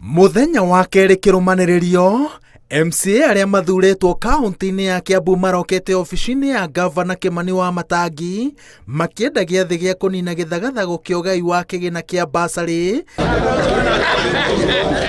Muthenya wa keri kirumaniririo MCA aria mathuretwo kaunti-ini ya Kiambu marokete ofici-ini ya Gavana Kimani Wamatangi makienda giathi gia kunina githagathago kia ugai wa kigina kia basari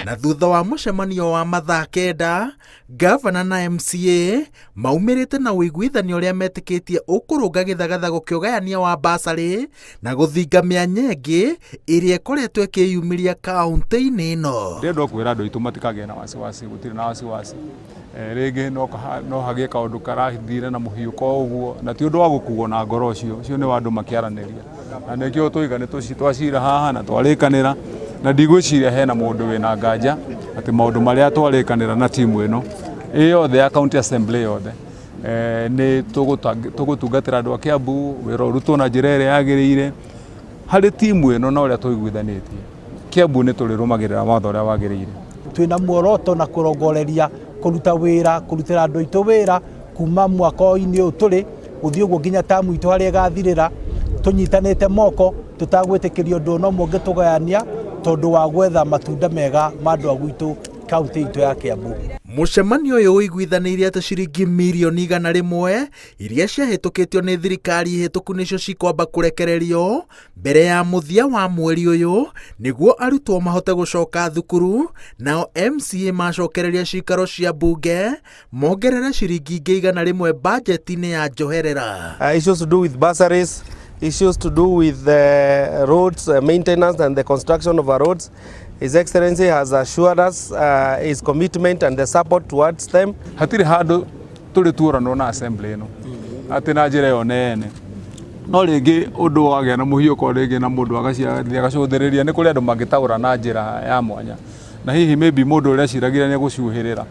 na thutha wa mucemanio wa mathaa kenda Gavana na MCA maumirite na uiguithanio uria metikitie ukurunga githagathago kia ugayania wa basari na guthinga mianya ingi iria ikoretwo ikiyumiria kaunti-ini ino. Ndendo kwira andu itu matikage na wasiwasi, gutiri na wasiwasi. Rĩngĩ no hagĩe kaũndũ karahithire na mũhiũko ũguo na ti ũndũ wa gũkuo na ngoro ũcio nĩ wa andũ makĩaranĩria, na nĩkĩo tũiga nĩ twacira haha na twarĩkanĩra na ndigwĩciria hena mũndũ wĩna nganja atĩ maũndũ marĩa twarĩkanĩra na timu ĩno yothe ya county assembly yothe nĩ tũgũtungatĩra andũ a Kiambu wĩra ũrutwo na njĩra ĩrĩa yagĩrĩire harĩ timu ĩno na ũrĩa tũiguithanĩtie. Kiambu nĩ tũrĩrũmagĩrĩra watho ũrĩa wagĩrĩire. Twina muoroto na kurongoreria kuruta wira kurutira andu itu wira kuma mwaka-ini uyu turi guthii uguo nginya tamu itu haria gathirira tunyitanite moko tutagwitikiria undu no monge tugayania tondu wa gwetha matunda mega ma andu agwitu kaunti itu ya Kiambu. Mucemanio uyu uiguithanirie ati ciringi mirioni 100 iria ciahitukitio ni thirikari hituku nicio cikwamba kurekererio mbere ya muthia wa mweri uyu niguo arutwo mahote gucoka thukuru, nao MCA macokereria cikaro cia bunge mongerere ciringi ingi 100 budget-ini ya njoherera. Issues to do with bursaries, issues to do with roads maintenance and the construction of our roads. His Excellency has assured us his commitment and the support towards them. Hatiri handu turi turano na assembly ino ati na njira yo nene no ringi undu wagea na muhiuko ringi na mundu agacuthiriria ni kuri andu mangitaura na njira ya mwanya na hihi maybe mundu uria ciragira ni gucuhirira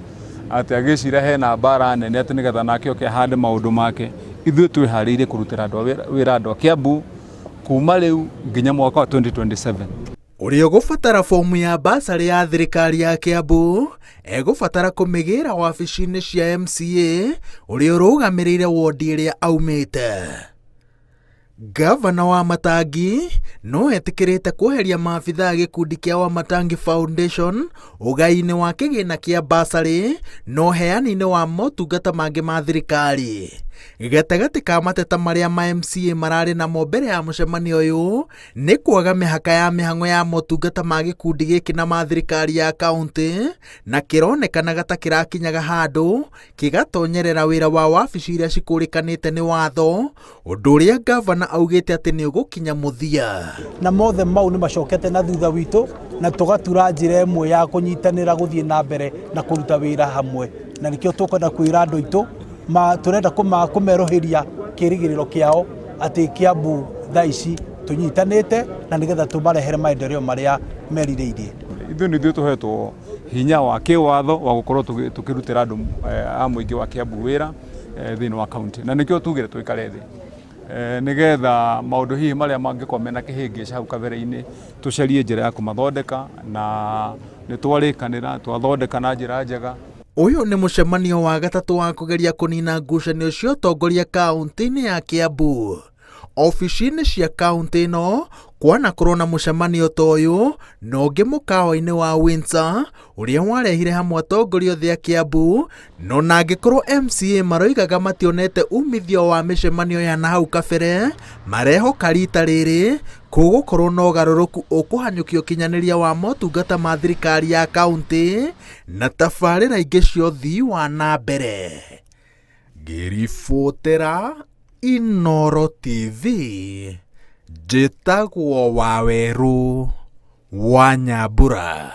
ati agicira hena bara nene ati nigetha nake oke hande maundu make ithuĩ twĩharĩirie kurutira andu wĩra andu a Kiambu kuma riu nginya mwaka wa 2027. Uria gubatara fomu ya basari ya thirikari ya Kiambu egubatara kumigira wabici-ini cia MCA uria urugamirire wodi iria aumite. Gavana Wamatangi no etikirite kuheria maabitha gikundi kia Wamatangi Foundation ugai-ini wa kigina kia basari no heani-ini wa motungata mangi ma thirikari. Gatagati ka mateta maria ma MCA marari namo mbere ya mucemanio uyu ni kwaga mihaka ya mihango ya motungata ma gikundi giki na ma thirikari ya kaunti na kironekana gatakirakinyaga handu kigatonyerera wira wa wabici iria cikurikanite ni watho, undu uria gavana augite ati ni ugukinya muthia. Na mothe mau ni macokete na thutha witu na tugatura njira imwe ya kunyitanira guthii na mbere na kuruta wira hamwe, na nikio tukwenda kwira andu itu turenda kumeroheria kirigiriro kiao ati Kiambu thaici tunyitanite na nigetha tumarehere maendeleo maria merirĩirie. Ithuĩ nĩthuĩ tuhetwo hinya wa kiwatho wa gukorwo tukirutira andu a muingi wa Kiambu wira thiini wa kaunti, na nikio tugire twikare thi nigetha maundu hihi maria mangikorwo mena kihĩngĩca hau kabere-ini tucarie njira ya kumathondeka na nitwarikanira twathondeka na njira njega. Uyu ni mucemanio wa gatatu wa kugeria kunina ngucanio cia utongoria kaunti-ini ya Kiambu. Ofici-ini cia kaunti ino kwana kurona mucemanio ta uyu no ungi mukawa-ini wa Windsor uria warehire hamwe atongoria othe a Kiambu, no na angikorwo MCA maroigaga mationete umithio wa micemanio ya nahau kabere marehoka rita riri kugukorwo na ugaruruku ukuhanyukio kinyaniria wa motungata ma thirikari ya kaunti na tabarĩra ingĩ cia ũthii wa na mbere. Ngĩribotera Inooro TV, njĩtagwo Waweru wa Nyambura.